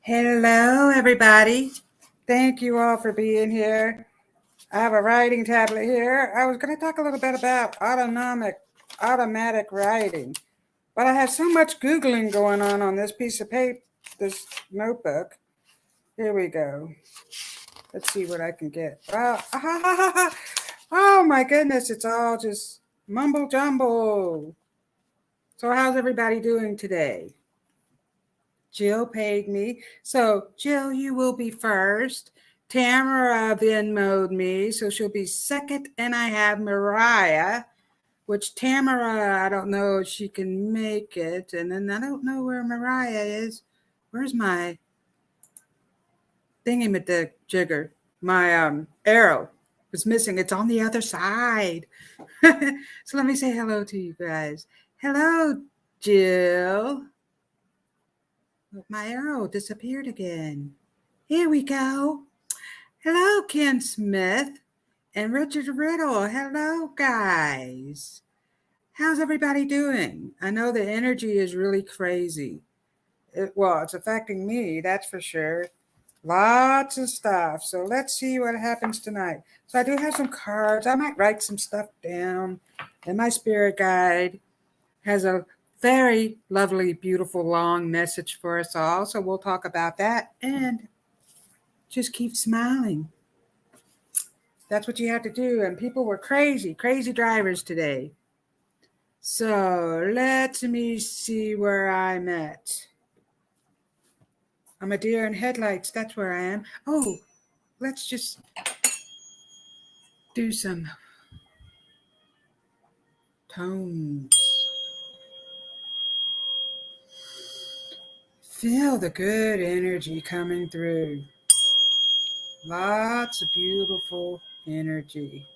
Hello, everybody. Thank you all for being here. I have a writing tablet here. I was going to talk a little bit about automatic writing, but I have so much Googling going on this piece of paper, this notebook. Here we go. Let's see what I can get. Oh my goodness, it's all just mumble jumble. So how's everybody doing today? Jill paid me. So Jill, you will be first. Tamara Venmo'd me, so she'll be second. And I have Mariah, which Tamara, I don't know if she can make it. And then I don't know where Mariah is. Where's my thingy-majigger? My arrow was missing. It's on the other side. So let me say hello to you guys. Hello, Jill. My arrow disappeared again. Here we go. Hello, Ken Smith and Richard Riddle. Hello, guys. How's everybody doing? I know the energy is really crazy. It's affecting me, that's for sure. Lots of stuff. So let's see what happens tonight. So I do have some cards. I might write some stuff down. And my spirit guide has a very lovely, beautiful, long message for us all. So we'll talk about that and just keep smiling. That's what you have to do. And people were crazy drivers today. So let me see where I'm at. I'm a deer in headlights. That's where I am. Oh, let's just do some tones. Feel the good energy coming through. Lots of beautiful energy.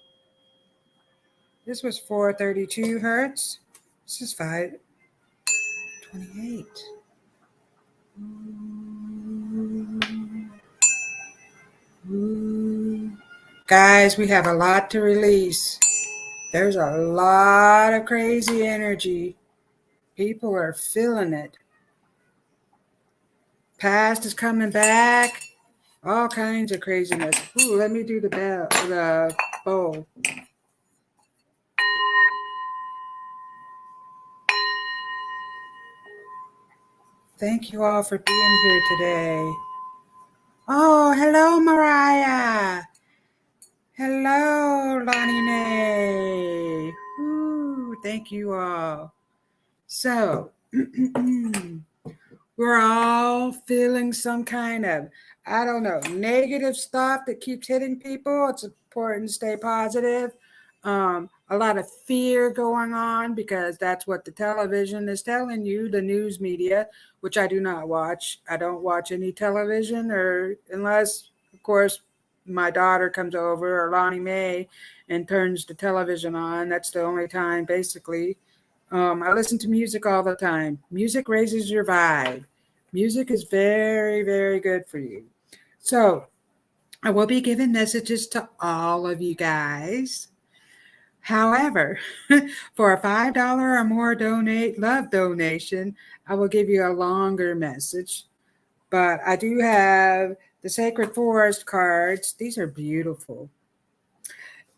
This was 432 hertz. This is 528. Ooh. Guys, we have a lot to release. There's a lot of crazy energy. People are feeling it. Past is coming back. All kinds of craziness. Ooh, let me do the bowl. Thank you all for being here today. Oh, hello, Mariah. Hello, Lonnie Nay. Ooh, thank you all. So, we're all feeling some kind of, I don't know, negative stuff that keeps hitting people. It's important to stay positive. A lot of fear going on because that's what the television is telling you, the news media, which I do not watch. I don't watch any television, or unless, of course, my daughter comes over or Lonnie Mae and turns the television on. That's the only time, basically. I listen to music all the time. Music raises your vibe. Music is very, very good for you. So I will be giving messages to all of you guys. However, for a $5 or more love donation, I will give you a longer message. But I do have the Sacred Forest cards. These are beautiful.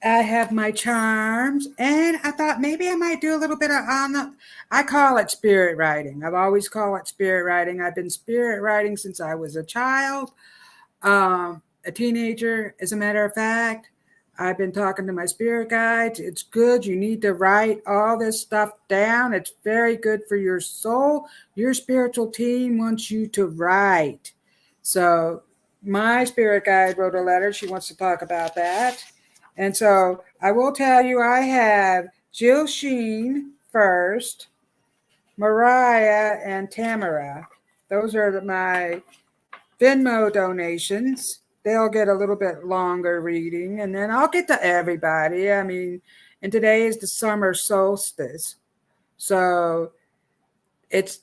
I have my charms, and I thought maybe I might do a little bit of I call it spirit writing. I've always called it spirit writing. I've been spirit writing since I was a child, a teenager, as a matter of fact. I've been talking to my spirit guides. It's good. You need to write all this stuff down. It's very good for your soul. Your spiritual team wants you to write. So my spirit guide wrote a letter. She wants to talk about that. And so I will tell you, I have Jill Sheen first, Mariah and Tamara. Those are my Venmo donations. They'll get a little bit longer reading, and then I'll get to everybody. I mean, and today is the summer solstice. So it's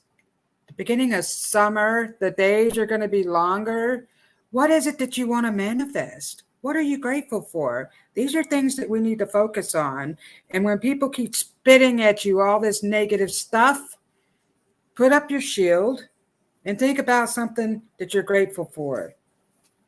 the beginning of summer. The days are going to be longer. What is it that you want to manifest? What are you grateful for? These are things that we need to focus on. And when people keep spitting at you all this negative stuff, put up your shield and think about something that you're grateful for.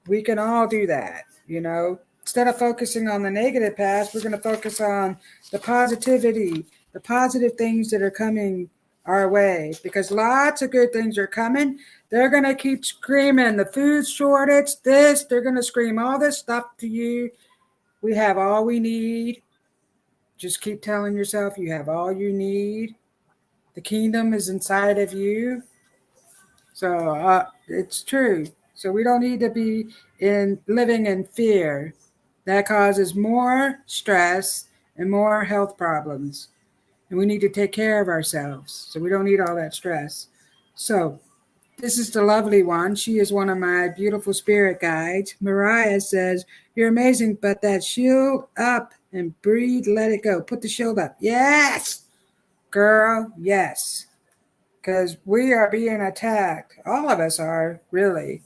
We can all do that, you know. Instead of focusing on the negative past, we're going to focus on the positivity, the positive things that are coming our way, because lots of good things are coming. They're going to keep screaming the food shortage, this, they're going to scream all this stuff to you. We have all we need. Just keep telling yourself you have all you need. The kingdom is inside of you. So it's true. So we don't need to be living in fear. That causes more stress and more health problems. And we need to take care of ourselves. So we don't need all that stress. So this is the lovely one. She is one of my beautiful spirit guides. Mariah says, "You're amazing, but that shield up and breathe, let it go." Put the shield up. Yes, girl, yes. Because we are being attacked. All of us are, really.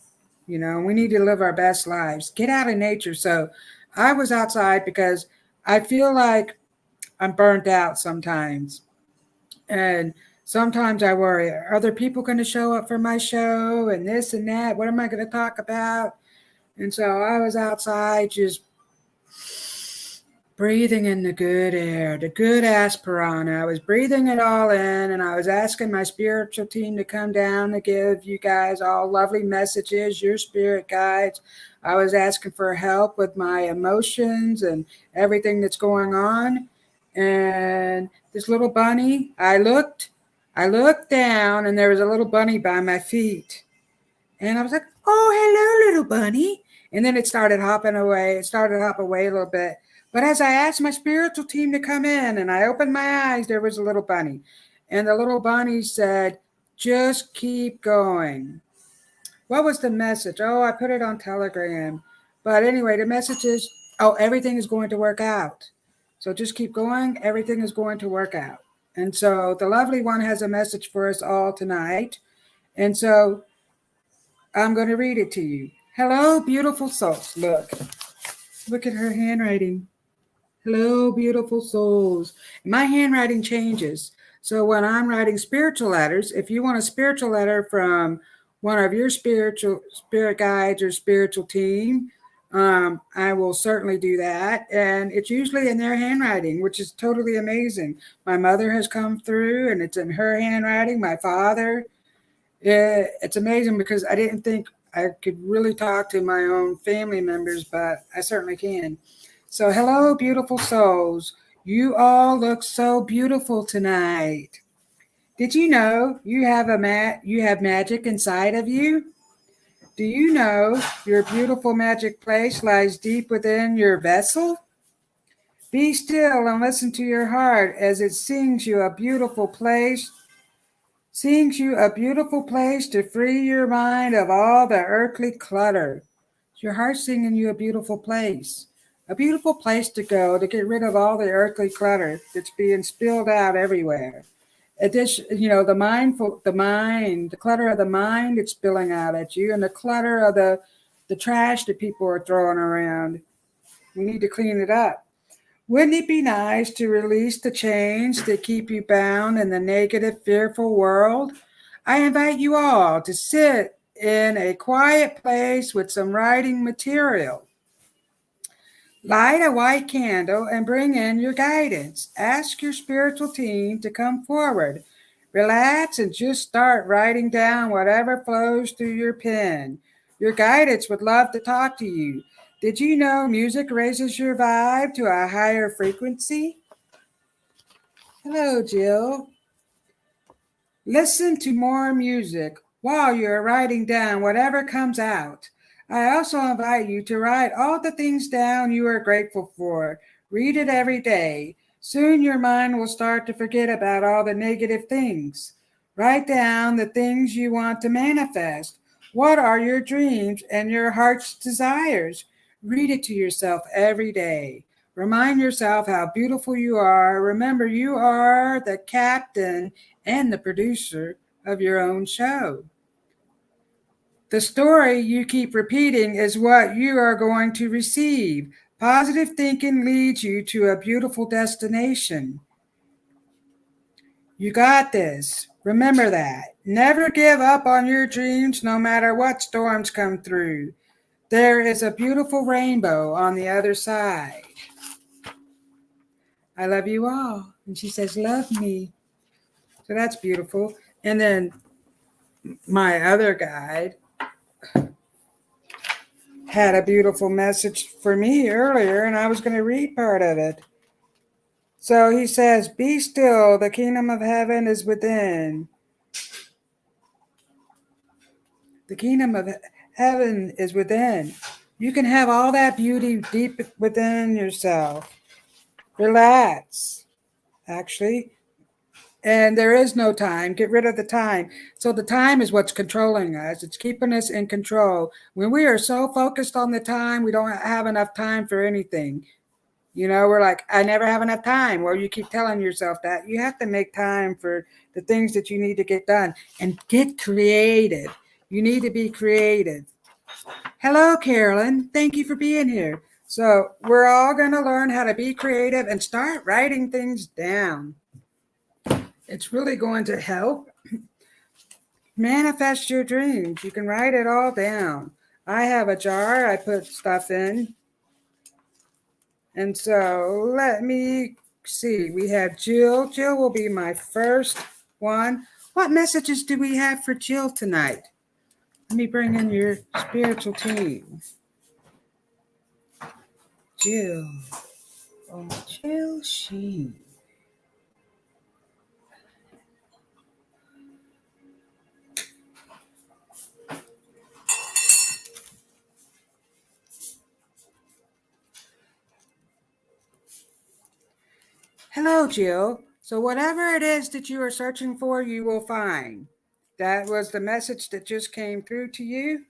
You know, we need to live our best lives. Get out in nature. So I was outside because I feel like I'm burnt out sometimes. And sometimes I worry, are other people going to show up for my show and this and that? What am I going to talk about? And so I was outside just breathing in the good air, the good aspirana. I was breathing it all in, and I was asking my spiritual team to come down to give you guys all lovely messages, your spirit guides. I was asking for help with my emotions and everything that's going on. And this little bunny, I looked down, and there was a little bunny by my feet. And I was like, "Oh, hello, little bunny." And then it started hopping away. It started to hop away a little bit. But as I asked my spiritual team to come in and I opened my eyes, there was a little bunny. And the little bunny said, "Just keep going." What was the message? Oh, I put it on Telegram. But anyway, the message is, oh, everything is going to work out. So just keep going. Everything is going to work out. And so the lovely one has a message for us all tonight. And so I'm going to read it to you. Hello, beautiful souls. Look at her handwriting. Hello, beautiful souls. My handwriting changes. So when I'm writing spiritual letters, if you want a spiritual letter from one of your spirit guides or spiritual team, I will certainly do that. And it's usually in their handwriting, which is totally amazing. My mother has come through and it's in her handwriting. My father. It's amazing because I didn't think I could really talk to my own family members, but I certainly can. So hello, beautiful souls. You all look so beautiful tonight. Did you know you have magic inside of you? Do you know your beautiful magic place lies deep within your vessel? Be still and listen to your heart as it sings you a beautiful place to free your mind of all the earthly clutter. Your heart's singing you a beautiful place to go to get rid of all the earthly clutter that's being spilled out everywhere. The clutter of the mind it's spilling out at you, and the clutter of the trash that people are throwing around. We need to clean it up. Wouldn't it be nice to release the chains that keep you bound in the negative, fearful world? I invite you all to sit in a quiet place with some writing material. Light a white candle and bring in your guidance. Ask your spiritual team to come forward. Relax and just start writing down whatever flows through your pen. Your guidance would love to talk to you. Did you know music raises your vibe to a higher frequency? Hello, Jill. Listen to more music while you're writing down whatever comes out. I also invite you to write all the things down you are grateful for. Read it every day. Soon your mind will start to forget about all the negative things. Write down the things you want to manifest. What are your dreams and your heart's desires? Read it to yourself every day. Remind yourself how beautiful you are. Remember, you are the captain and the producer of your own show. The story you keep repeating is what you are going to receive. Positive thinking leads you to a beautiful destination. You got this. Remember that. Never give up on your dreams no matter what storms come through. There is a beautiful rainbow on the other side. I love you all. And she says, love me. So that's beautiful. And then my other guide had a beautiful message for me earlier, and I was going to read part of it. So he says, be still, the kingdom of heaven is within. The kingdom of heaven is within. You can have all that beauty deep within yourself. Relax, actually. And there is no time. Get rid of the time. So the time is what's controlling us. It's keeping us in control. When we are so focused on the time, we don't have enough time for anything. You know, we're like, I never have enough time. Well, you keep telling yourself that. You have to make time for the things that you need to get done and get creative. You need to be creative. Hello, Carolyn. Thank you for being here. So we're all going to learn how to be creative and start writing things down. It's really going to help manifest your dreams. You can write it all down. I have a jar I put stuff in. And so let me see. We have Jill. Jill will be my first one. What messages do we have for Jill tonight? Let me bring in your spiritual team. Jill. Oh, Jill Sheen. Hello, Jill. So whatever it is that you are searching for, you will find. That was the message that just came through to you.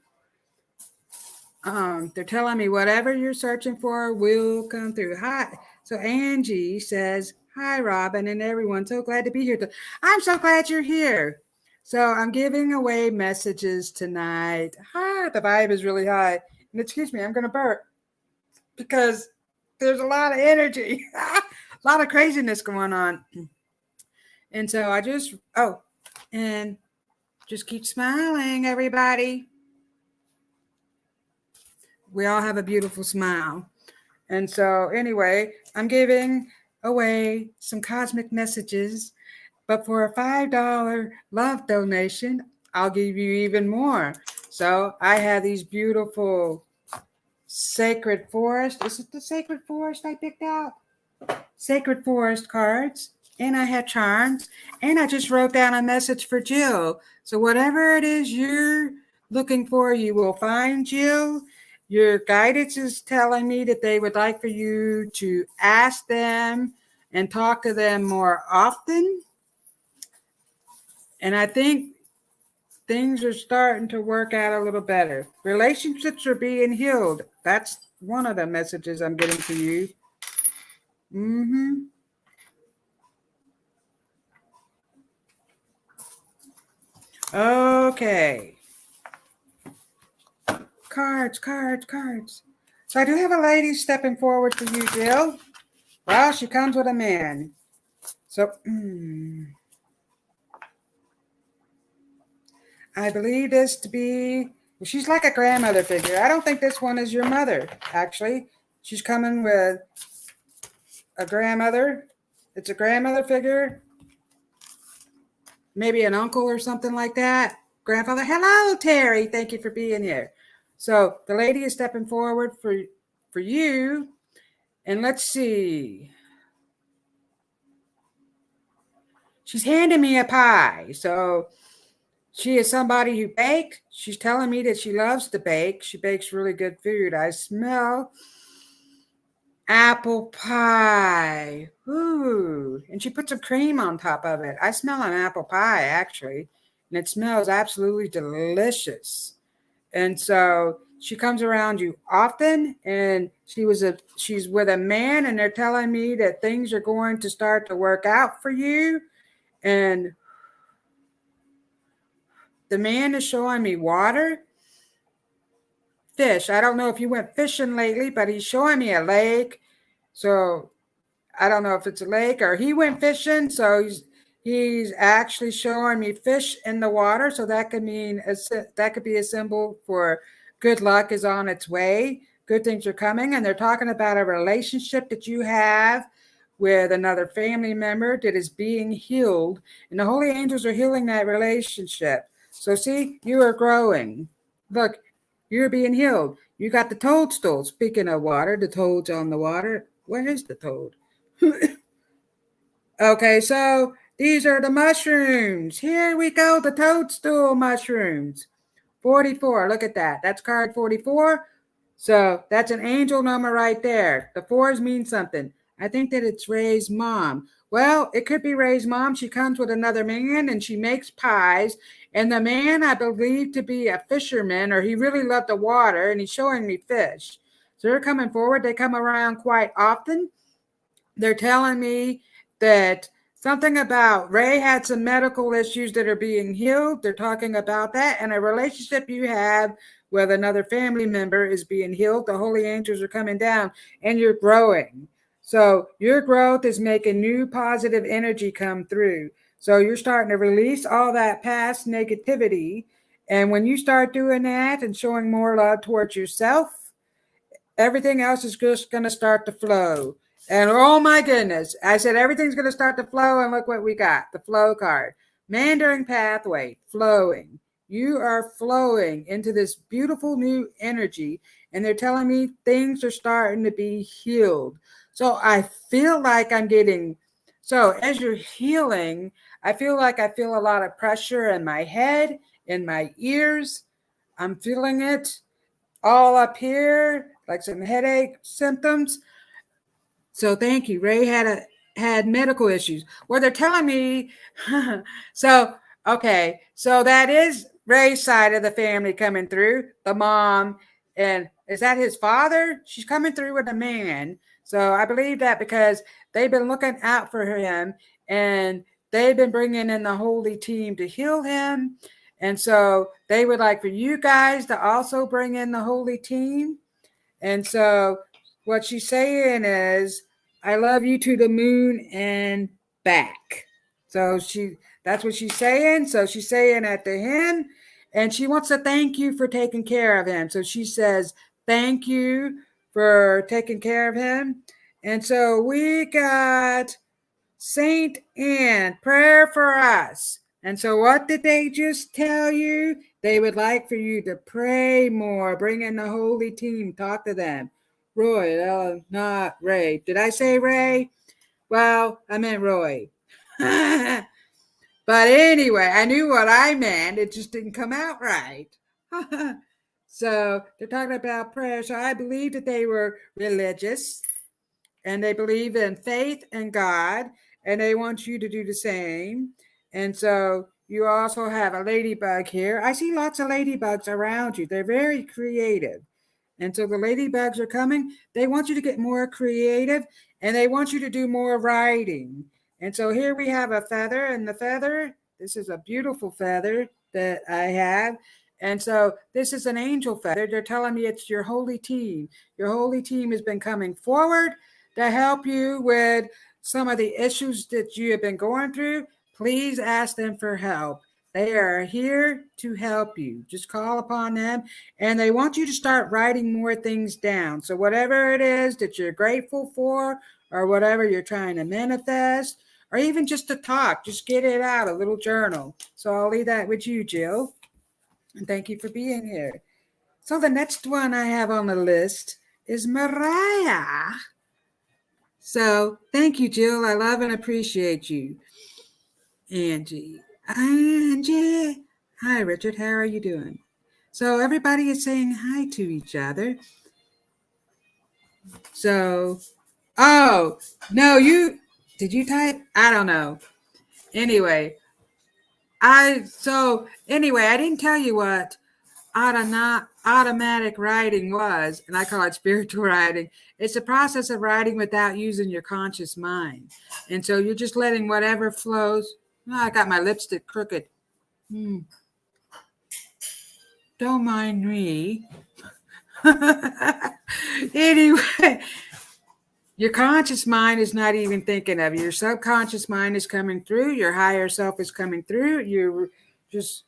They're telling me whatever you're searching for will come through. Hi. So Angie says, hi, Robyn and everyone. So glad to be here. I'm so glad you're here. So I'm giving away messages tonight. Hi, the vibe is really high. And excuse me, I'm going to burp because there's a lot of energy, a lot of craziness going on. And so I just, and just keep smiling, everybody. We all have a beautiful smile. And so anyway, I'm giving away some cosmic messages, but for a $5 love donation, I'll give you even more. So I have these beautiful sacred forest. Is it the sacred forest I picked out? Sacred forest cards. And I have charms. And I just wrote down a message for Jill. So whatever it is you're looking for, you will find, Jill. Your guidance is telling me that they would like for you to ask them and talk to them more often. And I think things are starting to work out a little better. Relationships are being healed. That's one of the messages I'm getting to you. Okay. Cards. So I do have a lady stepping forward for you, Jill. Well, she comes with a man. So I believe this to be, she's like a grandmother figure. I don't think this one is your mother, actually. She's coming with a grandmother. It's a grandmother figure. Maybe an uncle or something like that. Grandfather. Hello, Terry. Thank you for being here. So the lady is stepping forward for you. And let's see. She's handing me a pie. So she is somebody who bakes. She's telling me that she loves to bake. She bakes really good food. I smell apple pie. Ooh. And she put some cream on top of it. I smell an apple pie, actually, and it smells absolutely delicious. And so she comes around you often, and she's with a man, and they're telling me that things are going to start to work out for you. And the man is showing me water, fish. I don't know if you went fishing lately, but he's showing me a lake. So I don't know if it's a lake or he went fishing. So he's actually showing me fish in the water. So that could mean that could be a symbol for good luck is on its way. Good things are coming. And they're talking about a relationship that you have with another family member that is being healed. And the holy angels are healing that relationship. So see, you are growing. Look, you're being healed. You got the toadstool. Speaking of water, the toad's on the water. Where is the toad? Okay, so these are the mushrooms. Here we go, the toadstool mushrooms. 44, look at that. That's card 44. So that's an angel number right there. The fours mean something. I think that it's Ray's mom. Well, it could be Ray's mom. She comes with another man and she makes pies. And the man, I believe to be a fisherman, or he really loved the water, and he's showing me fish. So they're coming forward. They come around quite often. They're telling me that something about Ray had some medical issues that are being healed. They're talking about that. And a relationship you have with another family member is being healed. The holy angels are coming down and you're growing. So your growth is making new positive energy come through. So you're starting to release all that past negativity. And when you start doing that and showing more love towards yourself, everything else is just going to start to flow. And oh my goodness, I said everything's going to start to flow, and look what we got, the flow card. Mandarin pathway, flowing. You are flowing into this beautiful new energy, and they're telling me things are starting to be healed. So I feel like I'm getting, so as you're healing, I feel like I feel a lot of pressure in my head, in my ears. I'm feeling it all up here, like some headache symptoms. So thank you. Ray had medical issues. Well, they're telling me. So okay, so that is Ray's side of the family coming through. The mom, and is that his father? She's coming through with a man. So I believe that because they've been looking out for him, and they've been bringing in the holy team to heal him. And so they would like for you guys to also bring in the holy team. And so what she's saying is, I love you to the moon and back. So that's what she's saying. So she's saying that to him, and she wants to thank you for taking care of him. So she says, thank you for taking care of him. And so we got Saint Anne, prayer for us. And so what did they just tell you? They would like for you to pray more, bring in the holy team, talk to them. Roy, not Ray. Did I say Ray? Well, I meant Roy. But anyway, I knew what I meant. It just didn't come out right. So they're talking about prayer. So I believe that they were religious, and they believe in faith and God, and they want you to do the same. And so you also have a ladybug here. I see lots of ladybugs around you. They're very creative. And so the ladybugs are coming. They want you to get more creative, and they want you to do more writing. And so here we have a feather, and the feather, this is a beautiful feather that I have. And so this is an angel feather. They're telling me it's your holy team. Your holy team has been coming forward to help you with some of the issues that you have been going through. Please ask them for help. They are here to help you. Just call upon them, and they want you to start writing more things down. So whatever it is that you're grateful for, or whatever you're trying to manifest, or even just to talk, just get it out, a little journal. So I'll leave that with you, Jill. And thank you for being here. So the next one I have on the list is Mariah. So thank you, Jill. I love and appreciate you. Angie. Hi, Richard. How are you doing? So everybody is saying hi to each other. So Oh, no, did you type? I don't know. Anyway, I didn't tell you what automatic writing was, and I call it spiritual writing. It's a process of writing without using your conscious mind. And so you're just letting whatever flows. Oh, I got my lipstick crooked. Don't mind me. Anyway, your conscious mind is not even thinking of you. Your subconscious mind is coming through. Your higher self is coming through. You're just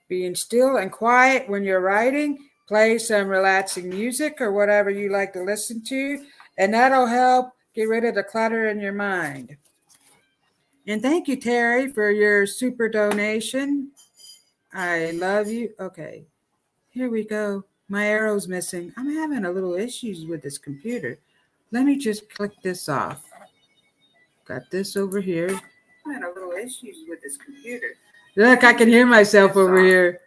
being still and quiet when you're writing. Play some relaxing music or whatever you like to listen to, and that'll help get rid of the clutter in your mind. And thank you, Terry, for your super donation. I love you. Okay, here we go. My arrow's missing. I'm having a little issues with this computer. Let me just click this off. Got this over here. I'm having a little issues with this computer. Look, I can hear myself over here.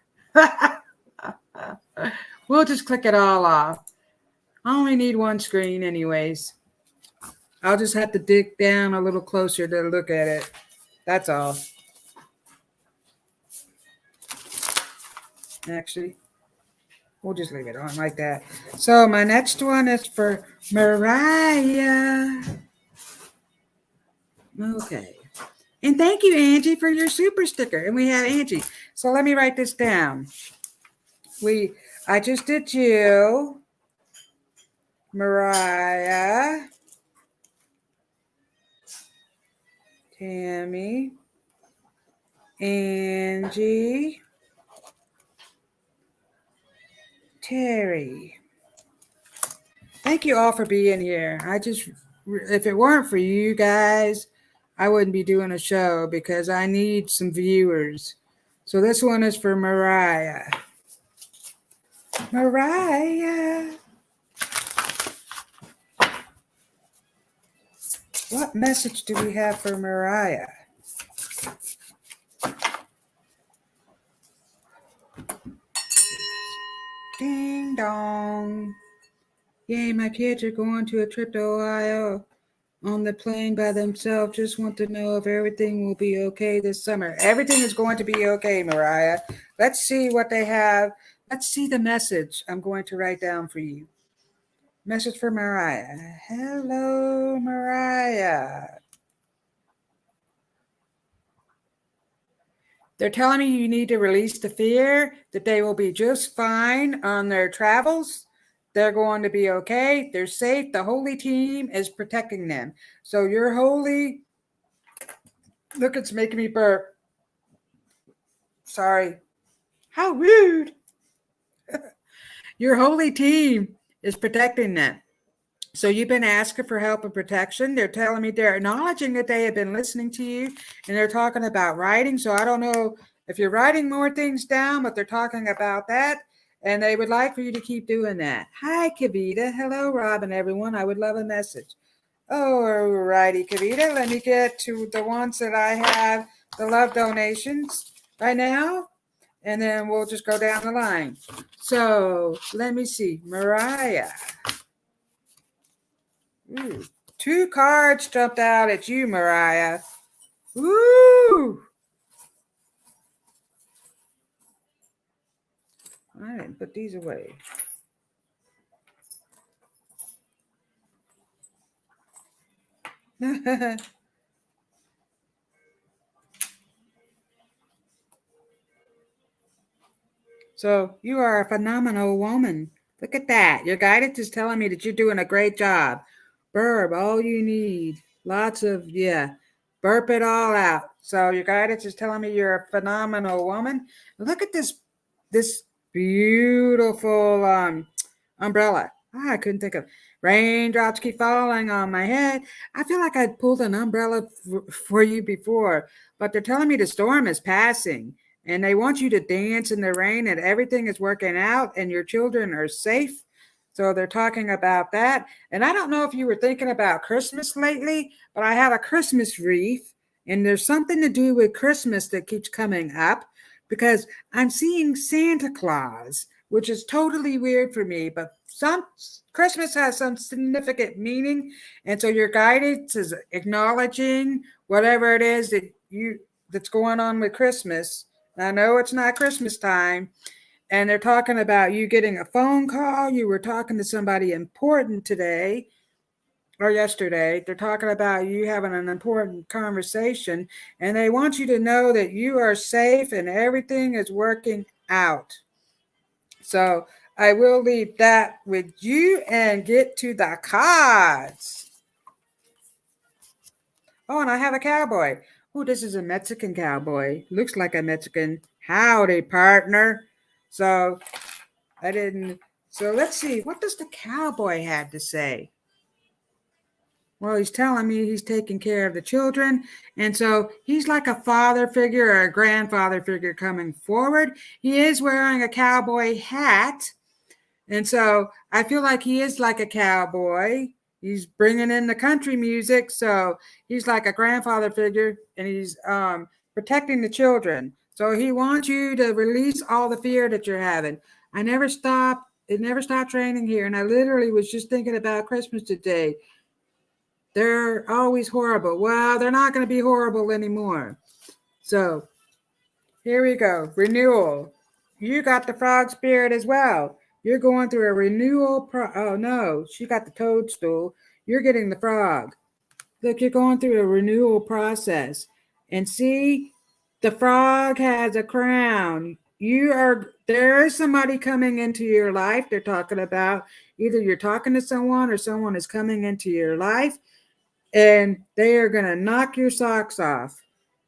We'll just click it all off. I only need one screen anyways. I'll just have to dig down a little closer to look at it. That's all. Actually, we'll just leave it on like that. So my next one is for Mariah. Okay. And thank you, Angie, for your super sticker. And we have Angie. So let me write this down. I just did you, Mariah, Tammy, Angie, Terry. Thank you all for being here. If it weren't for you guys, I wouldn't be doing a show because I need some viewers. So this one is for Mariah. Mariah. What message do we have for Mariah? Ding dong. Yay, my kids are going to a trip to Ohio on the plane by themselves. Just want to know if everything will be okay this summer. Everything is going to be okay, Mariah. Let's see what they have. Let's see the message I'm going to write down for you. Message for Mariah. Hello, Mariah. They're telling me you need to release the fear, that they will be just fine on their travels. They're going to be okay. They're safe. The holy team is protecting them. So your holy, look, it's making me burp. Sorry. How rude. Your holy team is protecting them. So you've been asking for help and protection. They're telling me they're acknowledging that they have been listening to you, and they're talking about writing. So I don't know if you're writing more things down, but they're talking about that, and they would like for you to keep doing that. Hi, Kavita. Hello, Robyn, everyone. I would love a message. Oh, righty, Kavita. Let me get to the ones that I have, the love donations right now, and then we'll just go down the line. So let me see. Mariah. Ooh, 2 cards jumped out at you, Mariah. Woo! I didn't put these away. So you are a phenomenal woman. Look at that. Your guidance is telling me that you're doing a great job. Burp, all you need. Lots of, burp it all out. So your guidance is telling me you're a phenomenal woman. Look at this beautiful umbrella. I couldn't think of. Raindrops keep falling on my head. I feel like I pulled an umbrella for you before, but they're telling me the storm is passing. And they want you to dance in the rain and everything is working out and your children are safe. So they're talking about that. And I don't know if you were thinking about Christmas lately, but I have a Christmas wreath and there's something to do with Christmas that keeps coming up because I'm seeing Santa Claus, which is totally weird for me, but Christmas has some significant meaning, and so your guidance is acknowledging whatever it is that's going on with Christmas. I know it's not Christmas time, and they're talking about you getting a phone call. You were talking to somebody important today or yesterday. They're talking about you having an important conversation, and they want you to know that you are safe and everything is working out. So I will leave that with you and get to the cards. Oh, and I have a cowboy. Oh, this is a Mexican cowboy. Looks like a Mexican. Howdy, partner. So I didn't. So let's see. What does the cowboy have to say? Well, he's telling me he's taking care of the children. And so he's like a father figure or a grandfather figure coming forward. He is wearing a cowboy hat. And so I feel like he is like a cowboy. He's bringing in the country music. So he's like a grandfather figure, and he's protecting the children. So he wants you to release all the fear that you're having. It never stopped raining here. And I literally was just thinking about Christmas today. They're always horrible. Well, they're not going to be horrible anymore. So here we go. Renewal. You got the frog spirit as well. You're going through a renewal. Oh, no. She got the toadstool. You're getting the frog. Look, you're going through a renewal process. And see, the frog has a crown. There is somebody coming into your life. They're talking about either you're talking to someone or someone is coming into your life, and they are going to knock your socks off.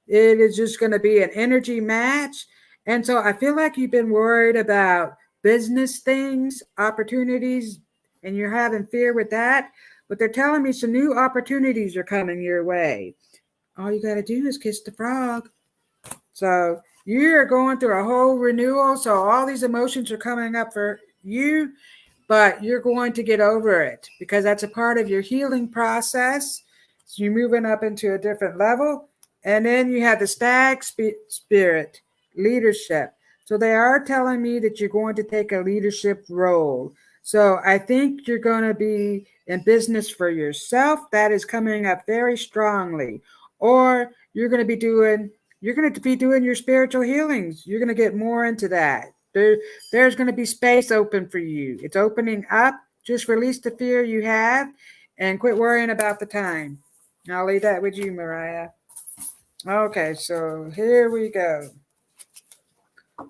It is just going to be an energy match. And so I feel like you've been worried about business things, opportunities, and you're having fear with that. But they're telling me some new opportunities are coming your way. All you got to do is kiss the frog. So you're going through a whole renewal. So all these emotions are coming up for you, but you're going to get over it because that's a part of your healing process. So you're moving up into a different level. And then you have the stag spirit, leadership. So they are telling me that you're going to take a leadership role. So I think you're going to be in business for yourself. That is coming up very strongly. Or you're going to be doing your spiritual healings. You're going to get more into that. There's going to be space open for you. It's opening up. Just release the fear you have and quit worrying about the time. I'll leave that with you, Mariah. Okay, so here we go.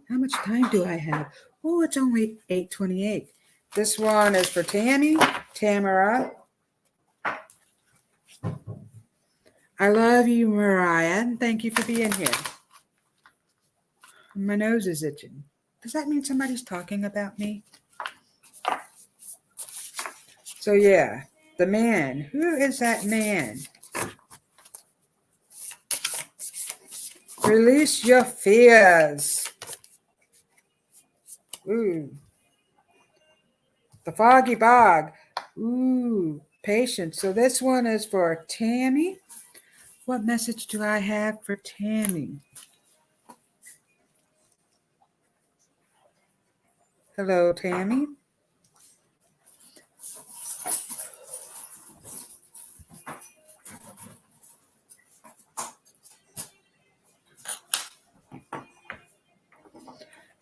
How much time do I have? Oh, it's only 8:28. This one is for Tamara. I love you, Mariah, and thank you for being here. My nose is itching. Does that mean somebody's talking about me? So yeah, the man. Who is that man? Release your fears. Ooh. The foggy bog. Ooh, patience. So this one is for Tammy. What message do I have for Tammy? Hello, Tammy.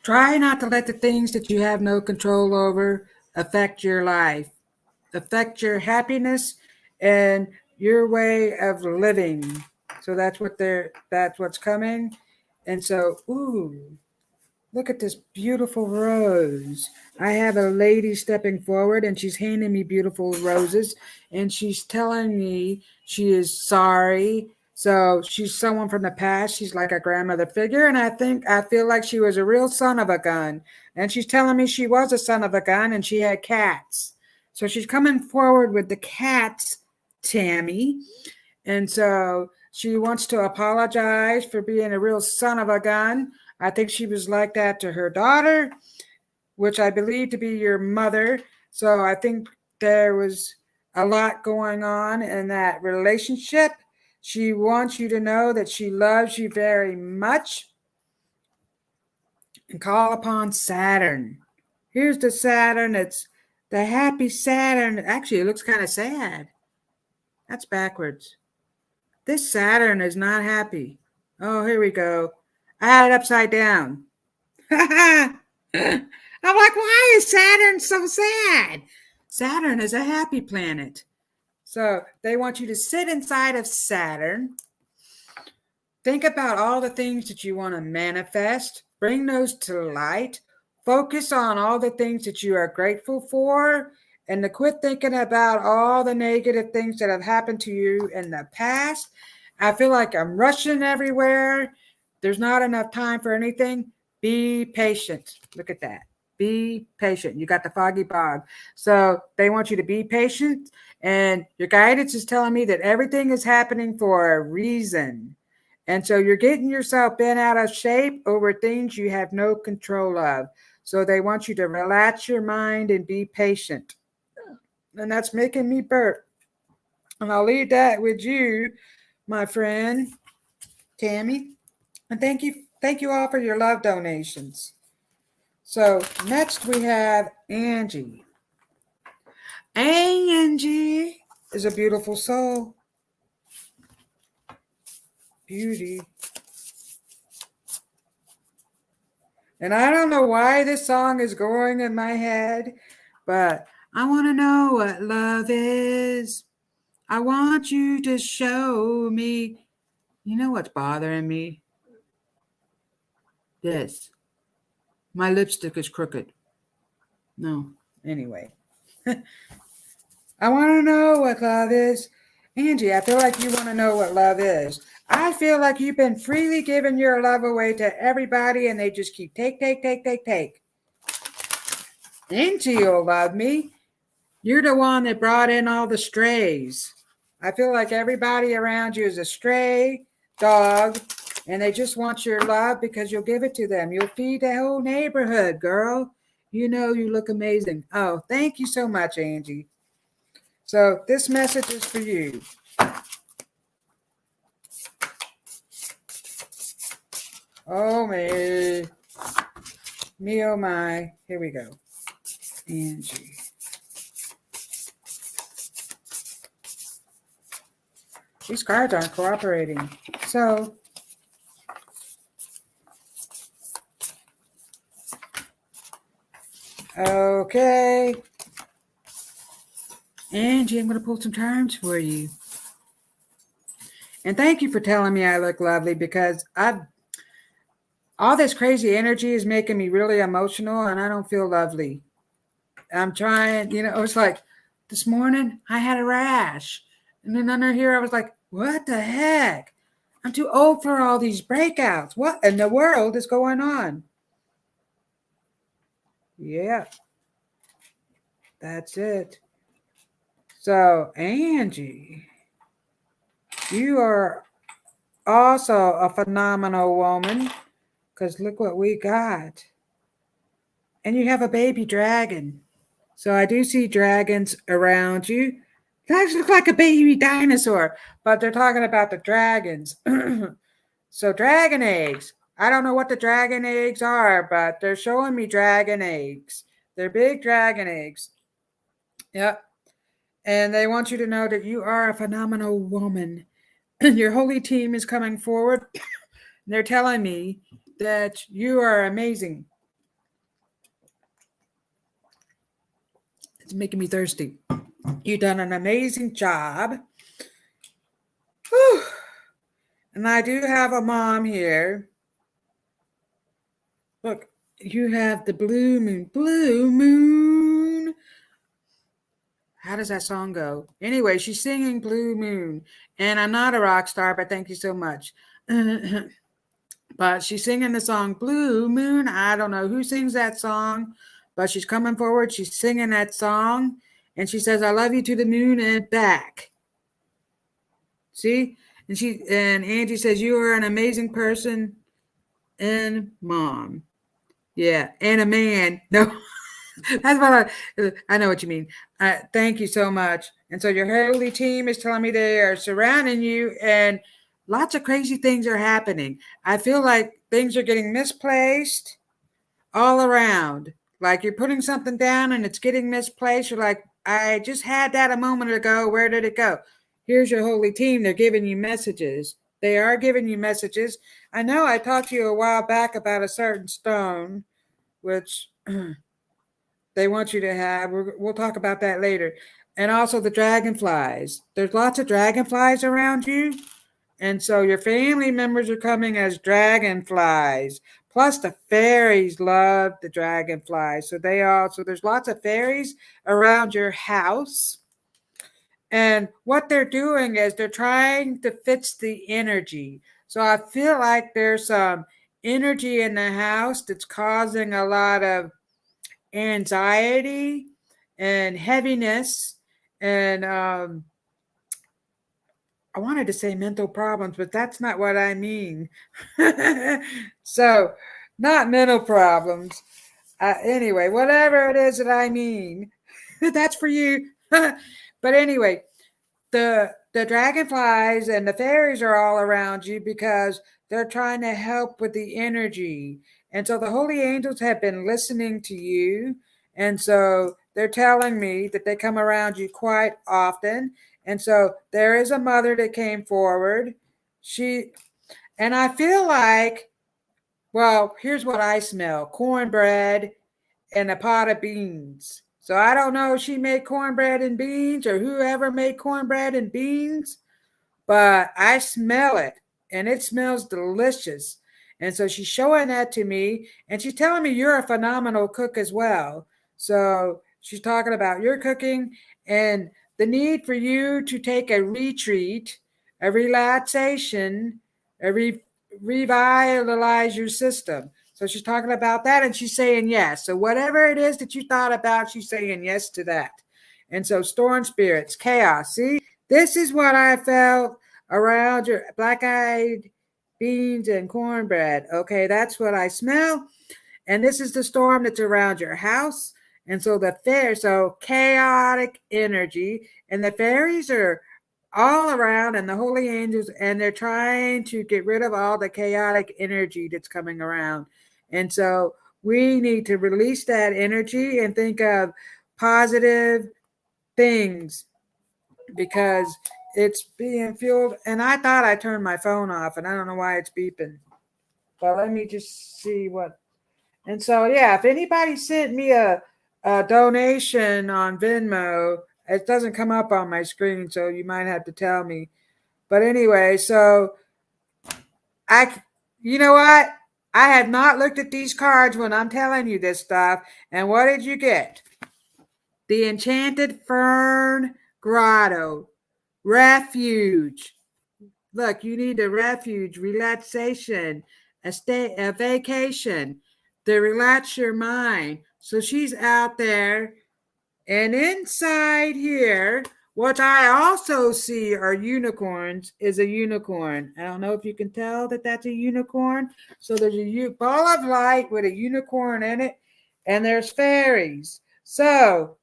Try not to let the things that you have no control over affect your life, affect your happiness and your way of living. So that's what's coming. And so, ooh, look at this beautiful rose. I have a lady stepping forward and she's handing me beautiful roses and she's telling me she is sorry. So she's someone from the past. She's like a grandmother figure. And I feel like she was a real son of a gun. And she's telling me she was a son of a gun and she had cats. So she's coming forward with the cats, Tammy. And so she wants to apologize for being a real son of a gun. I think she was like that to her daughter, which I believe to be your mother. So I think there was a lot going on in that relationship. She wants you to know that she loves you very much. And call upon Saturn. Here's the Saturn. It's The happy Saturn. Actually, it looks kind of sad. That's backwards. This Saturn is not happy. Oh, here we go. I had it upside down. I'm like, why is Saturn so sad? Saturn is a happy planet. So they want you to sit inside of Saturn. Think about all the things that you want to manifest. Bring those to light. Focus on all the things that you are grateful for, and to quit thinking about all the negative things that have happened to you in the past. I feel like I'm rushing everywhere. There's not enough time for anything. Be patient. Look at that. Be patient. You got the foggy bog. So they want you to be patient, and your guidance is telling me that everything is happening for a reason. And so you're getting yourself bent out of shape over things you have no control of. So they want you to relax your mind and be patient. And that's making me burp. And I'll leave that with you, my friend, Tammy. And thank you all for your love donations. So next we have Angie. Angie is a beautiful soul. Beauty. And I don't know why this song is going in my head, but I want to know what love is. I want you to show me. You know what's bothering me? This. My lipstick is crooked. No. Anyway. I want to know what love is. Angie, I feel like you want to know what love is. I feel like you've been freely giving your love away to everybody, and they just keep take. Angie, you'll love me. You're the one that brought in all the strays. I feel like everybody around you is a stray dog, and they just want your love because you'll give it to them. You'll feed the whole neighborhood, girl. You know you look amazing. Oh, thank you so much, Angie. So this message is for you. Oh, me. Me, oh, my. Here we go. Angie. These cards aren't cooperating. So, okay. Angie, I'm going to pull some charms for you. And thank you for telling me I look lovely, because all this crazy energy is making me really emotional, and I don't feel lovely. I'm trying, it's like this morning I had a rash. And then under here I was like, what the heck? I'm too old for all these breakouts. What in the world is going on? Yeah. That's it. So, Angie, you are also a phenomenal woman, because look what we got. And you have a baby dragon. So I do see dragons around you. That looks like a baby dinosaur, but they're talking about the dragons. So dragon eggs. I don't know what the dragon eggs are, but they're showing me dragon eggs. They're big dragon eggs. Yep. And they want you to know that you are a phenomenal woman. Your holy team is coming forward. They're telling me that you are amazing. It's making me thirsty. You've done an amazing job. Whew. And I do have a mom here. Look, you have the blue moon. Blue moon. How does that song go? Anyway, she's singing Blue Moon. And I'm not a rock star, but thank you so much. But she's singing the song Blue Moon. I don't know who sings that song, but she's coming forward. She's singing that song. And she says, I love you to the moon and back. See? And Angie says, you are an amazing person and mom. Yeah. And a man. No. That's what I know what you mean. Thank you so much. And so your holy team is telling me they are surrounding you, and lots of crazy things are happening. I feel like things are getting misplaced all around. like you're putting something down and it's getting misplaced. You're like, I just had that a moment ago. Where did it go? Here's your holy team. They're giving you messages. They are giving you messages. I know I talked to you a while back about a certain stone, which they want you to have. We'll talk about that later. And also the dragonflies. There's lots of dragonflies around you. And so your family members are coming as dragonflies. Plus the fairies love the dragonflies. So there's lots of fairies around your house. And what they're doing is they're trying to fix the energy. So I feel like there's some energy in the house that's causing a lot of anxiety and heaviness and I wanted to say mental problems, but that's not what I mean. So, not mental problems. Anyway, whatever it is that I mean, that's for you. But anyway, the dragonflies and the fairies are all around you because they're trying to help with the energy. And so the holy angels have been listening to you. And so they're telling me that they come around you quite often. And so there is a mother that came forward. And I feel like, well, here's what I smell: cornbread and a pot of beans. So I don't know if she made cornbread and beans or whoever made cornbread and beans, but I smell it and it smells delicious. And so she's showing that to me and she's telling me you're a phenomenal cook as well. So she's talking about your cooking and the need for you to take a retreat, a relaxation, revitalize your system. So she's talking about that and she's saying yes. So whatever it is that you thought about, she's saying yes to that. And so storm spirits, chaos. See, this is what I felt around your black-eyed beans and cornbread. Okay, that's what I smell. And this is the storm that's around your house. And so so chaotic energy. And the fairies are all around and the holy angels, and they're trying to get rid of all the chaotic energy that's coming around. And so we need to release that energy and think of positive things because it's being fueled. And I thought I turned my phone off and I don't know why it's beeping. But let me just see what. And so, yeah, if anybody sent me a donation on Venmo, it doesn't come up on my screen, so you might have to tell me. But anyway, so you know what? I have not looked at these cards when I'm telling you this stuff. And what did you get? The Enchanted Fern Grotto. Refuge. Look, you need a refuge, relaxation, a vacation to relax your mind. So she's out there. And inside here, what I also see are unicorns, is a unicorn. I don't know if you can tell that that's a unicorn. So there's a ball of light with a unicorn in it, and there's fairies. So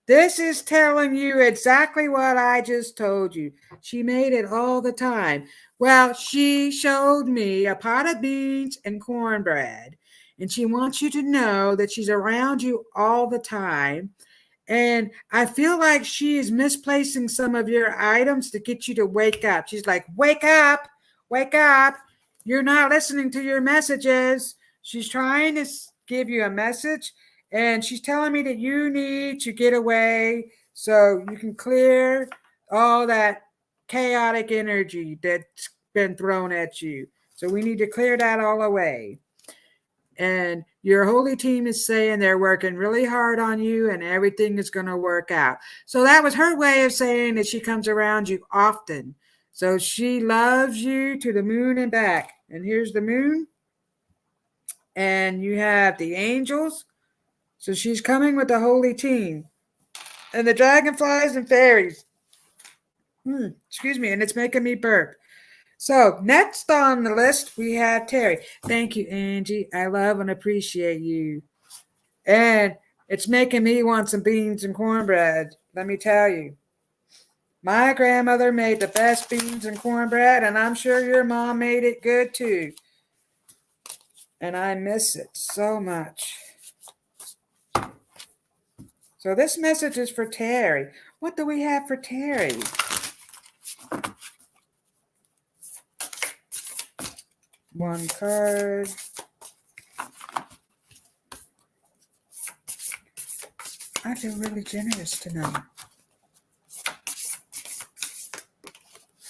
this is telling you exactly what I just told you. She made it all the time. Well, she showed me a pot of beans and cornbread, and she wants you to know that she's around you all the time. And I feel like she is misplacing some of your items to get you to wake up. She's like, wake up, wake up. You're not listening to your messages. She's trying to give you a message. And she's telling me that you need to get away so you can clear all that chaotic energy that's been thrown at you. So we need to clear that all away. And your holy team is saying they're working really hard on you and everything is going to work out. So that was her way of saying that she comes around you often. So she loves you to the moon and back. And here's the moon. And you have the angels. So she's coming with the holy team. And the dragonflies and fairies. Excuse me. And it's making me burp. So next on the list, we have Terry. Thank you, Angie. I love and appreciate you. And it's making me want some beans and cornbread. Let me tell you. My grandmother made the best beans and cornbread, and I'm sure your mom made it good too. And I miss it so much. So this message is for Terry. What do we have for Terry? One card. I feel really generous tonight.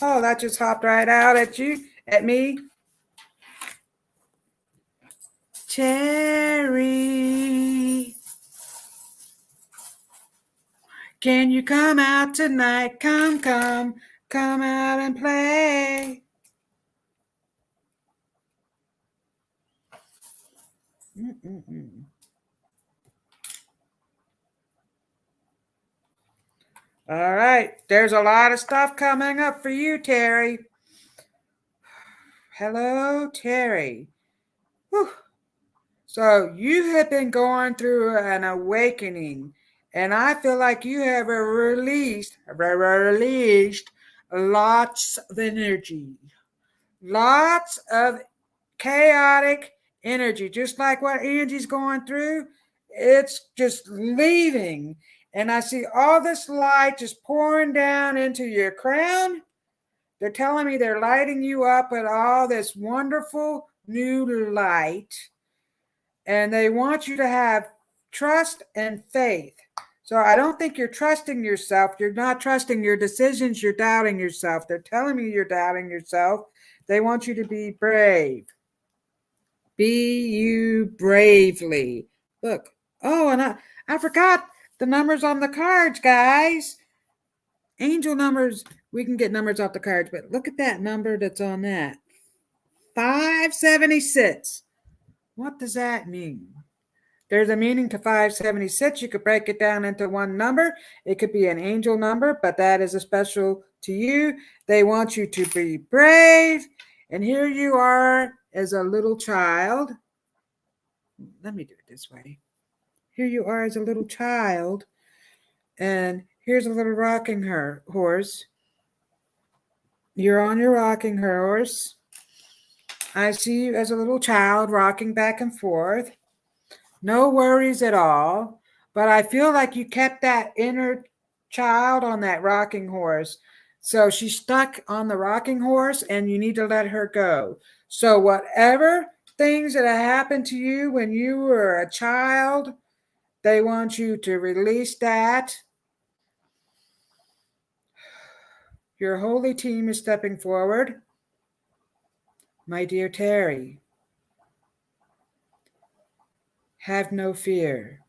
Oh, that just hopped right out at me. Terry, can you come out tonight? Come out and play. All right, there's a lot of stuff coming up for you, Terry. Hello, Terry. Whew. So you have been going through an awakening, and I feel like you have released lots of energy, lots of chaotic energy, just like what Angie's going through. It's just leaving, and I see all this light just pouring down into your crown. They're telling me they're lighting you up with all this wonderful new light, and they want you to have trust and faith. So I don't think you're trusting yourself. You're not trusting your decisions. You're doubting yourself. They're telling me you're doubting yourself. They want you to be brave. Be you bravely. Look. Oh, and I forgot the numbers on the cards, guys. Angel numbers. We can get numbers off the cards, but look at that number that's on that. 576. What does that mean? There's a meaning to 576. You could break it down into one number. It could be an angel number, but that is a special to you. They want you to be brave. And here you are as a little child. Let me do it this way. Here you are as a little child. And here's a little rocking horse. You're on your rocking horse. I see you as a little child rocking back and forth. No worries at all. But I feel like you kept that inner child on that rocking horse. So she's stuck on the rocking horse and you need to let her go. So whatever things that have happened to you when you were a child, they want you to release that. Your holy team is stepping forward. My dear Terry, have no fear.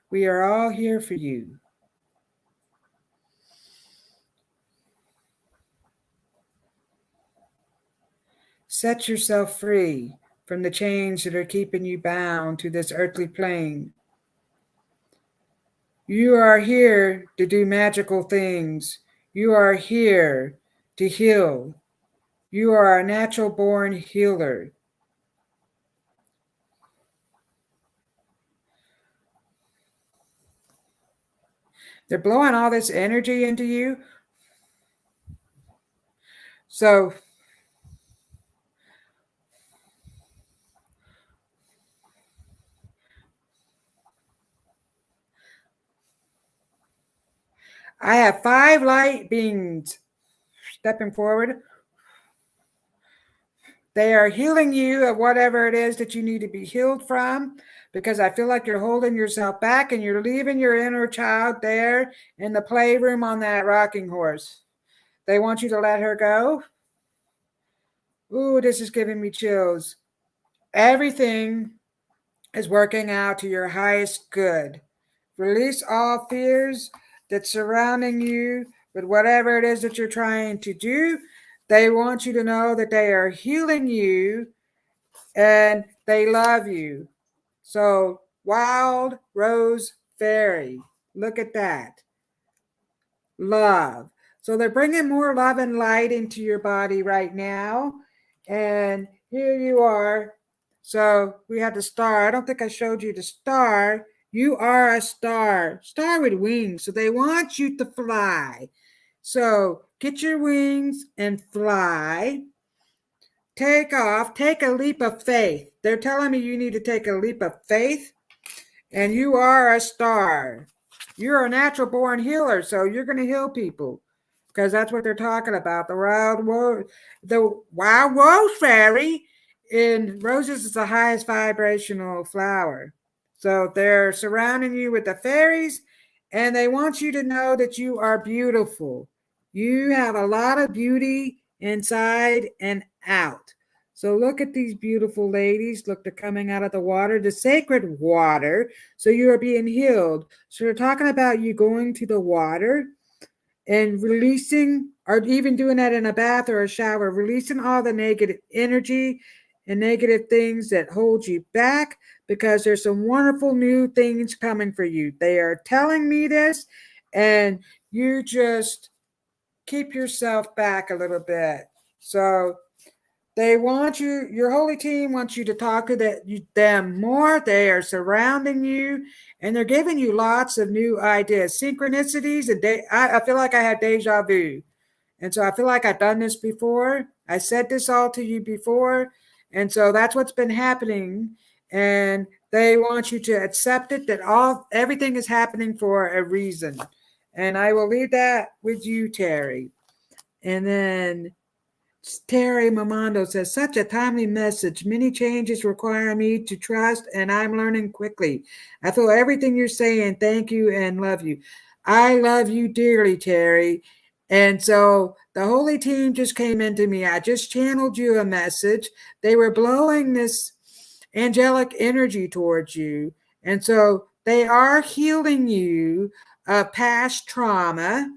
We are all here for you. Set yourself free from the chains that are keeping you bound to this earthly plane. You are here to do magical things. You are here to heal. You are a natural born healer. They're blowing all this energy into you. So I have 5 light beings stepping forward. They are healing you of whatever it is that you need to be healed from, because I feel like you're holding yourself back and you're leaving your inner child there in the playroom on that rocking horse. They want you to let her go. Ooh, this is giving me chills. Everything is working out to your highest good. Release all fears that's surrounding you with whatever it is that you're trying to do. They want you to know that they are healing you and they love you. So, Wild Rose Fairy, look at that. Love. So they're bringing more love and light into your body right now. And here you are. So we have the star. I don't think I showed you the star. You are a star with wings. So they want you to fly. So get your wings and fly. Take off. Take a leap of faith. They're telling me you need to take a leap of faith. And you are a star. You're a natural born healer, so you're going to heal people because that's what they're talking about. The wild rose fairy in roses is the highest vibrational flower. So they're surrounding you with the fairies and they want you to know that you are beautiful. You have a lot of beauty inside and out. So look at these beautiful ladies. Look, they're coming out of the water, the sacred water. So you are being healed. So they're talking about you going to the water and releasing, or even doing that in a bath or a shower, releasing all the negative energy and negative things that hold you back because there's some wonderful new things coming for you. They are telling me this, and you just keep yourself back a little bit. So they want you, your holy team wants you to talk to them more. They are surrounding you and they're giving you lots of new ideas, synchronicities. And I feel like I had deja vu. And so I feel like I've done this before. I said this all to you before. And so that's what's been happening. And they want you to accept it, that everything is happening for a reason. And I will leave that with you, Terry. And then Terry Mamando says, such a timely message. Many changes require me to trust, and I'm learning quickly. I feel everything you're saying. Thank you and love you. I love you dearly, Terry. And so the holy team just came into me. I just channeled you a message. They were blowing this angelic energy towards you. And so they are healing you of past trauma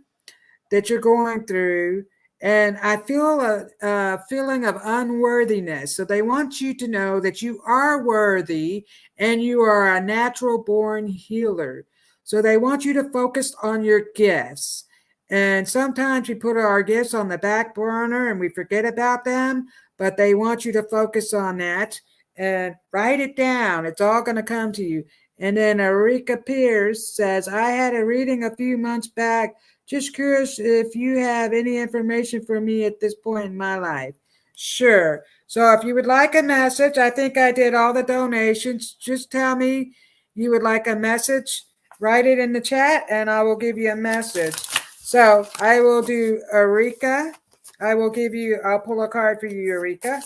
that you're going through. And I feel a feeling of unworthiness. So they want you to know that you are worthy and you are a natural born healer. So they want you to focus on your gifts. And sometimes we put our gifts on the back burner and we forget about them, but they want you to focus on that and write it down. It's all going to come to you. And then Erika Pierce says, I had a reading a few months back. Just curious if you have any information for me at this point in my life. Sure. So if you would like a message, I think I did all the donations. Just tell me you would like a message. Write it in the chat and I will give you a message. So I will do Erika. I'll pull a card for you, Erika.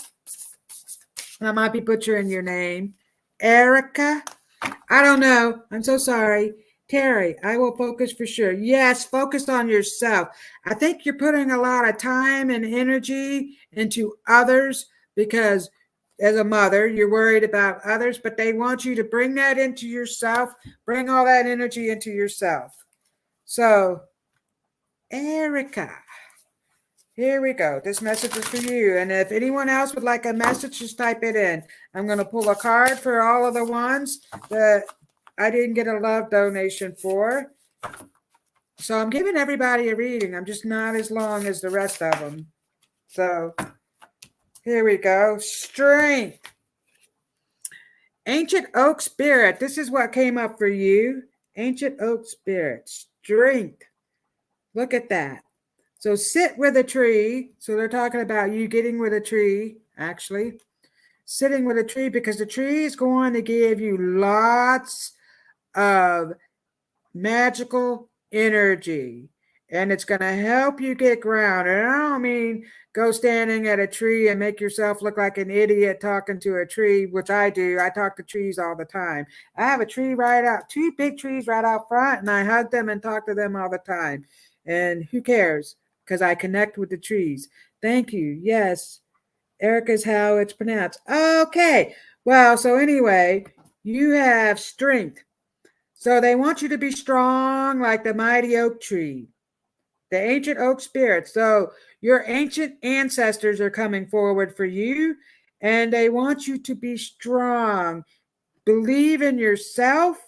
And I might be butchering your name. Erica. I don't know. I'm so sorry. Terry, I will focus for sure. Yes, focus on yourself. I think you're putting a lot of time and energy into others because as a mother, you're worried about others, but they want you to bring that into yourself, bring all that energy into yourself. So, Erica, here we go. This message is for you. And if anyone else would like a message, just type it in. I'm going to pull a card for all of the ones that I didn't get a love donation for. So I'm giving everybody a reading. I'm just not as long as the rest of them. So here we go. Strength. Ancient Oak Spirit. This is what came up for you. Ancient Oak Spirit. Strength. Look at that. So sit with a tree. So they're talking about you getting with a tree, actually. Sitting with a tree because the tree is going to give you lots of magical energy and it's going to help you get grounded. And I don't mean go standing at a tree and make yourself look like an idiot talking to a tree, which I do. I talk to trees all the time. I have a tree two big trees right out front, and I hug them and talk to them all the time. And who cares? Because I connect with the trees. Thank you. Yes, Erica is how it's pronounced. Okay. Well, so anyway, you have strength. So they want you to be strong like the mighty oak tree, the ancient oak spirit. So your ancient ancestors are coming forward for you, and they want you to be strong. Believe in yourself.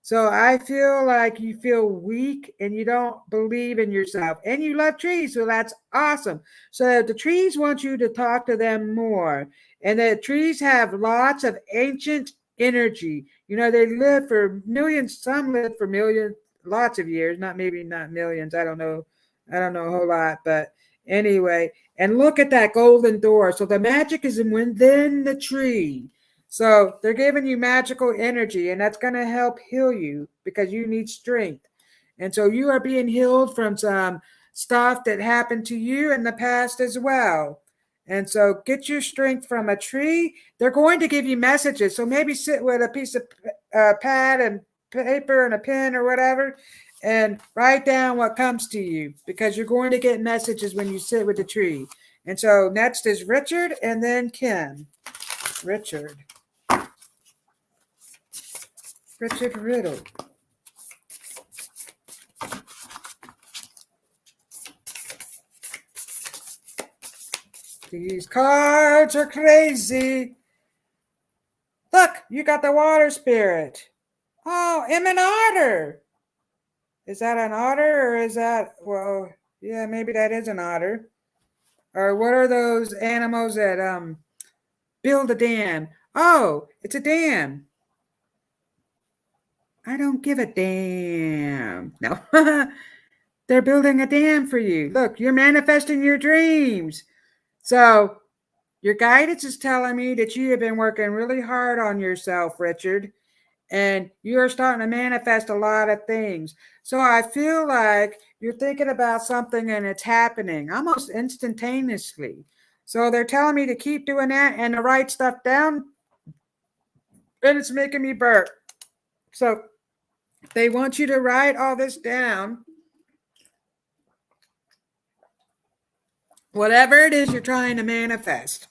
So I feel like you feel weak and you don't believe in yourself. And you love trees, so that's awesome. So the trees want you to talk to them more. And the trees have lots of ancient energy. You know, they live for millions, some live for millions, lots of years, not millions. I don't know a whole lot, but anyway. And look at that golden door. So the magic is within the tree. So they're giving you magical energy, and that's going to help heal you because you need strength. And so you are being healed from some stuff that happened to you in the past as well. And so get your strength from a tree. They're going to give you messages. So maybe sit with a piece of pad and paper and a pen or whatever and write down what comes to you because you're going to get messages when you sit with the tree. And so next is Richard and then Kim. Richard Riddle. These cards are crazy. Look, you got the water spirit. Oh, I'm an otter. Is that an otter or is that, well, yeah, maybe that is an otter. Or what are those animals that build a dam? Oh, it's a dam. I don't give a damn. No. They're building a dam for you. Look, you're manifesting your dreams. So your guidance is telling me that you have been working really hard on yourself, Richard, and you are starting to manifest a lot of things. So I feel like you're thinking about something and it's happening almost instantaneously. So they're telling me to keep doing that and to write stuff down, and it's making me burp. So they want you to write all this down. Whatever it is you're trying to manifest,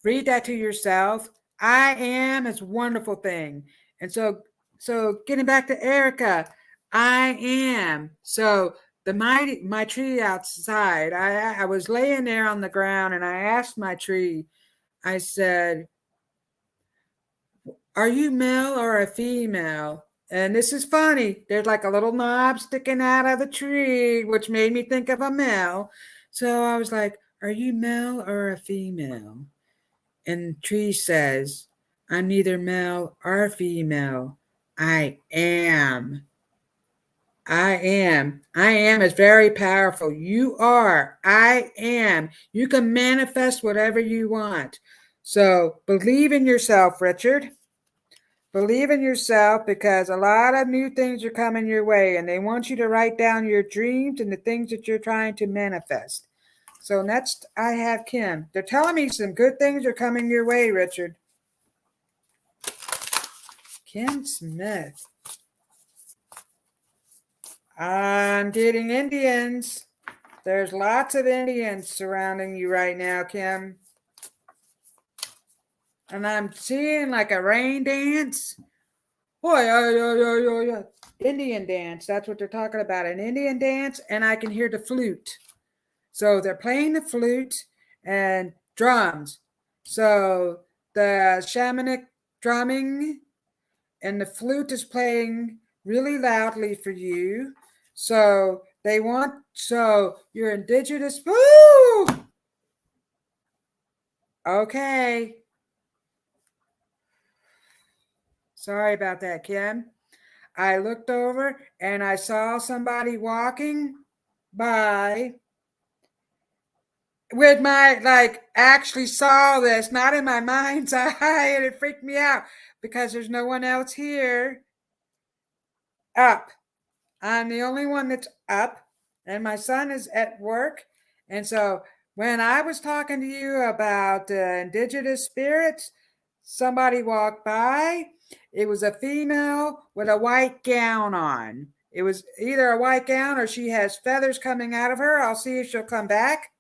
read that to yourself. I am is a wonderful thing. And so getting back to Erica, I am. So my tree outside, I was laying there on the ground and I asked my tree, I said, are you male or a female? And this is funny. There's like a little knob sticking out of the tree, which made me think of a male. So I was like, are you male or a female? And tree says, I'm neither male or female. I am. I am. I am is very powerful. You are. I am. You can manifest whatever you want. So believe in yourself, Richard. Believe in yourself because a lot of new things are coming your way and they want you to write down your dreams and the things that you're trying to manifest. So next I have Kim. They're telling me some good things are coming your way, Richard. Kim Smith. I'm getting Indians. There's lots of Indians surrounding you right now, Kim. And I'm seeing like a rain dance. Oh, yeah. Indian dance. That's what they're talking about. An Indian dance, and I can hear the flute. So they're playing the flute and drums. So the shamanic drumming and the flute is playing really loudly for you. So you're indigenous. Woo! Okay. Sorry about that, Kim. I looked over and I saw somebody walking by with actually saw this, not in my mind's eye, and it freaked me out because there's no one else here. Up. I'm the only one that's up, and my son is at work. And so when I was talking to you about indigenous spirits, somebody walked by. It was a female with a white gown on. It was either a white gown or she has feathers coming out of her. I'll see if she'll come back.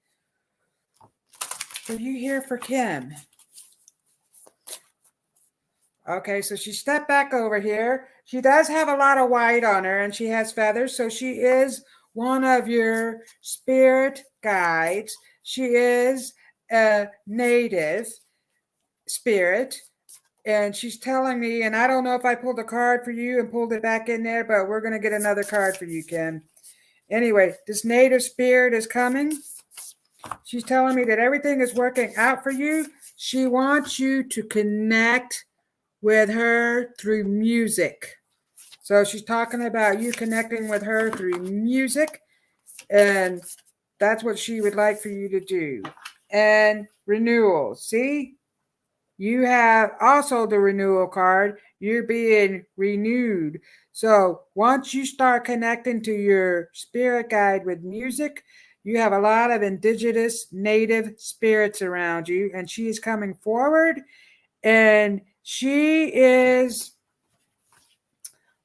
Are you here for Kim? Okay, so she stepped back over here. She does have a lot of white on her and she has feathers. So she is one of your spirit guides. She is a native spirit. And she's telling me, and I don't know if I pulled a card for you and pulled it back in there, but we're going to get another card for you, Kim. Anyway, this native spirit is coming. She's telling me that everything is working out for you. She wants you to connect with her through music. So she's talking about you connecting with her through music, and that's what she would like for you to do. And renewal. See? you have also the renewal card. You're being renewed. So once you start connecting to your spirit guide with music, you have a lot of indigenous native spirits around you, and she is coming forward. And she is,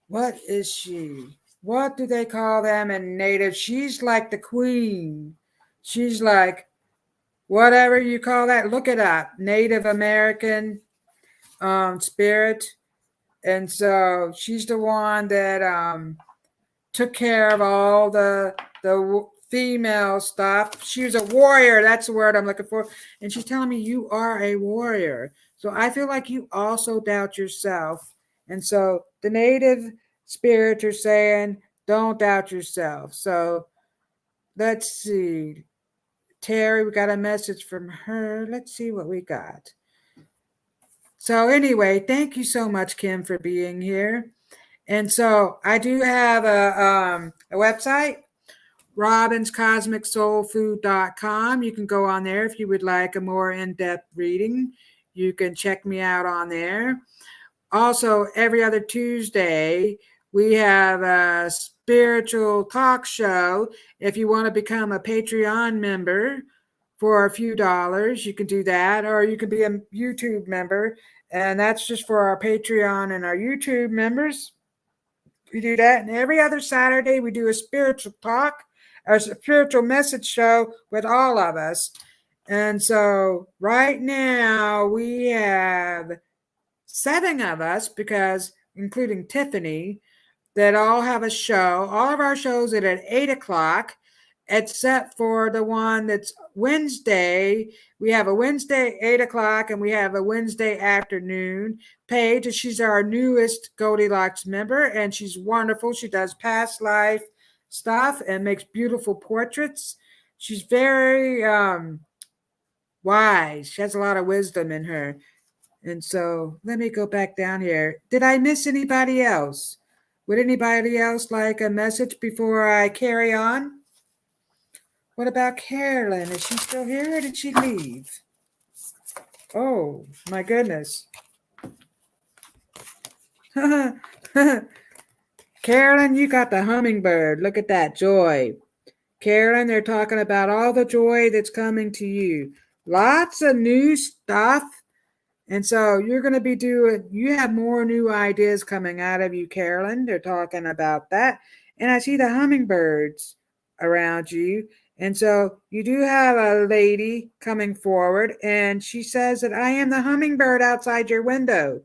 what is she? What do they call them in native? She's like the queen. She's like, whatever you call that, look it up. Native American spirit. And so she's the one that took care of all the female stuff. She was a warrior. That's the word I'm looking for. And she's telling me you are a warrior. So I feel like you also doubt yourself. And so the native spirits are saying, don't doubt yourself. So let's see. Terry, we got a message from her. Let's see what we got. So anyway, thank you so much, Kim, for being here. And so I do have a website, robynscosmicsoulfood.com. You can go on there if you would like a more in-depth reading. You can check me out on there. Also, every other Tuesday, we have a spiritual talk show. If you want to become a Patreon member for a few dollars, you can do that, or you can be a YouTube member, and that's just for our Patreon and our YouTube members. We do that, and every other Saturday we do a spiritual talk, a spiritual message show with all of us. And so right now we have 7 of us, because including Tiffany, that all have a show. All of our shows are at 8 o'clock, except for the one that's Wednesday. We have a Wednesday 8 o'clock, and we have a Wednesday afternoon. Paige, she's our newest Goldylocks member, and she's wonderful. She does past life stuff and makes beautiful portraits. She's very wise. She has a lot of wisdom in her. And so let me go back down here. Did I miss anybody else? Would anybody else like a message before I carry on? What about Carolyn? Is she still here, or did she leave? Oh, my goodness. Carolyn, you got the hummingbird. Look at that joy. Carolyn, they're talking about all the joy that's coming to you. Lots of new stuff. And so you're going to be you have more new ideas coming out of you, Carolyn. They're talking about that. And I see the hummingbirds around you. And so you do have a lady coming forward, and she says that I am the hummingbird outside your window.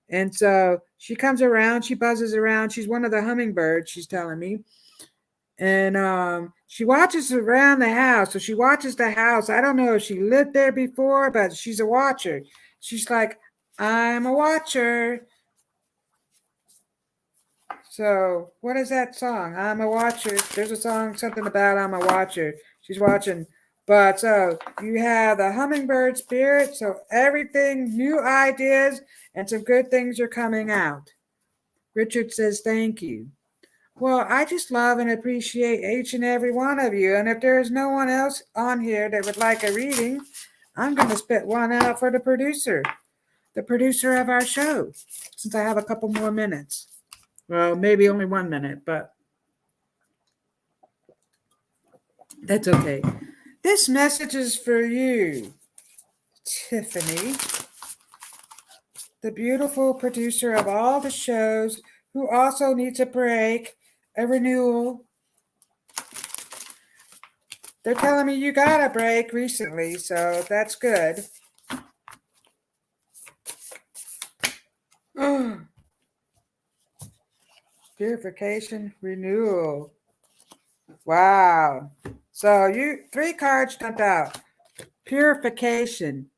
And so she comes around, she buzzes around. She's one of the hummingbirds, she's telling me. And she watches around the house. So she watches the house. I don't know if she lived there before, but she's a watcher. She's like, I'm a watcher. So what is that song? I'm a watcher. There's a song, something about I'm a watcher. She's watching. But so you have the hummingbird spirit. So everything, new ideas, and some good things are coming out. Richard says, thank you. Well, I just love and appreciate each and every one of you. And if there's no one else on here that would like a reading, I'm going to spit one out for the producer of our show, since I have a couple more minutes. Well, maybe only 1 minute, but that's okay. This message is for you, Tiffany, the beautiful producer of all the shows, who also needs a break, a renewal. They're telling me you got a break recently, so that's good. Purification, renewal. Wow. So 3 cards jumped out. Purification.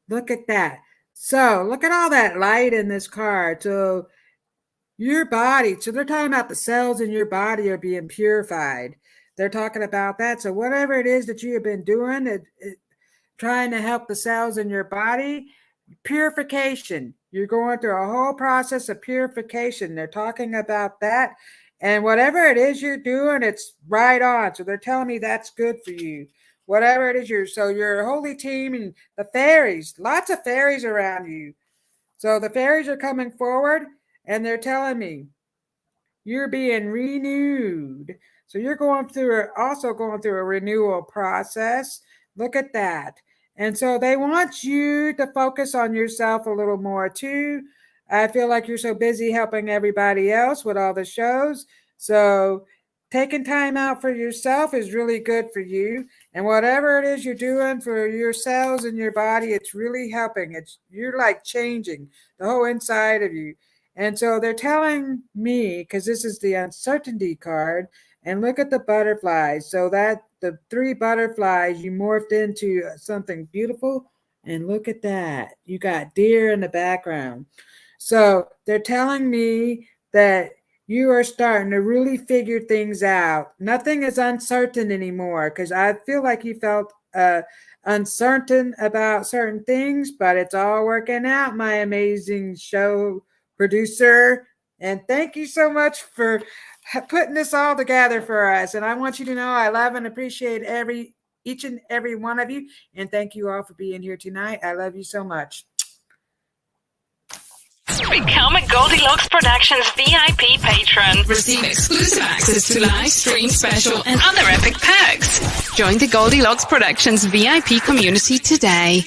Look at that. So look at all that light in this card. So your body, so they're talking about the cells in your body are being purified. They're talking about that. So whatever it is that you have been doing, trying to help the cells in your body, purification. You're going through a whole process of purification. They're talking about that. And whatever it is you're doing, it's right on. So they're telling me that's good for you. whatever it is. Your holy team and the fairies, lots of fairies around you. So the fairies are coming forward and they're telling me you're being renewed. So you're also going through a renewal process. Look at that. And so they want you to focus on yourself a little more too. I feel like you're so busy helping everybody else with all the shows. So taking time out for yourself is really good for you. And whatever it is you're doing for your cells in your body, it's really helping. You're like changing the whole inside of you. And so they're telling me, because this is the uncertainty card, and look at the butterflies. So that the 3 butterflies, you morphed into something beautiful. And look at that. You got deer in the background. So they're telling me that you are starting to really figure things out. Nothing is uncertain anymore, because I feel like you felt uncertain about certain things, but it's all working out, my amazing show producer. And thank you so much for putting this all together for us. And I want you to know I love and appreciate each and every one of you. And thank you all for being here tonight. I love you so much. Become a Goldylocks Productions VIP patron. Receive exclusive access to live stream special and other epic perks. Join the Goldylocks Productions VIP community today.